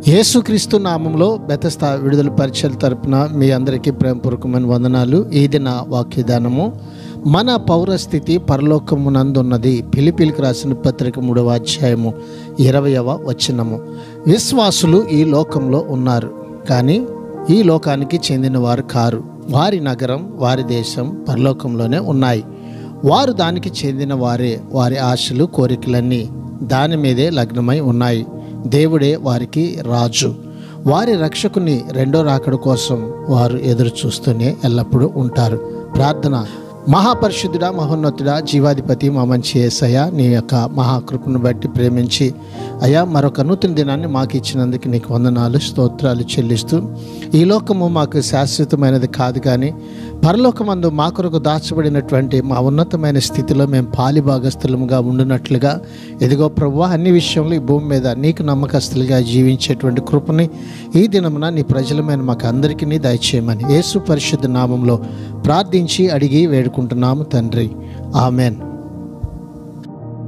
యేసుక్రీస్తు నామంలో బెతస్తా విడుదల పరిచయాల తరపున మీ అందరికీ ప్రేమపూర్వకమైన వందనాలు. ఈ దిన వాక్యదానము, మన పౌరస్థితి పరలోకమునందున్నది. ఫిలిప్పీలకు రాసిన పత్రిక 3వ అధ్యాయము 20వ వచనము. విశ్వాసులు ఈ లోకంలో ఉన్నారు, కానీ ఈ లోకానికి చెందిన వారు కారు. వారి నగరం, వారి దేశం పరలోకంలోనే ఉన్నాయి. వారు దానికి చెందిన వారే. వారి ఆశలు, కోరికలన్నీ దాని మీదే లగ్నమై ఉన్నాయి. దేవుడే వారికి రాజు. వారి రక్షకుని రెండో రాకడ కోసం వారు ఎదురు చూస్తూనే ఎల్లప్పుడూ ఉంటారు. ప్రార్థన. మహాపరిశుద్ధుడా, మహోన్నతుడా, జీవాధిపతి, మా మంచి యేసయ్య, నీ యొక్క మహాకృపను బట్టి ప్రేమించి అయ్యా మరొక నూతన దినాన్ని మాకు ఇచ్చినందుకు నీకు వందనాలు, స్తోత్రాలు చెల్లిస్తూ, ఈ లోకము మాకు శాశ్వతమైనది కాదు, కానీ పరలోకమందు మా కొరకు దాచబడినటువంటి మా ఉన్నతమైన స్థితిలో మేము పాలిభాగస్థులముగా ఉండునట్లుగా ఎదిగో ప్రభువా, అన్ని విషయంలో ఈ భూమి మీద నీకు నమ్మకస్తులుగా జీవించేటువంటి కృపని ఈ దినమున నీ ప్రజలమైన మాకు అందరికీ దయచేయమని యేసు పరిశుద్ధ నామంలో ప్రార్థించి అడిగి వేడుకుంటున్నాము తండ్రి. ఆమెన్.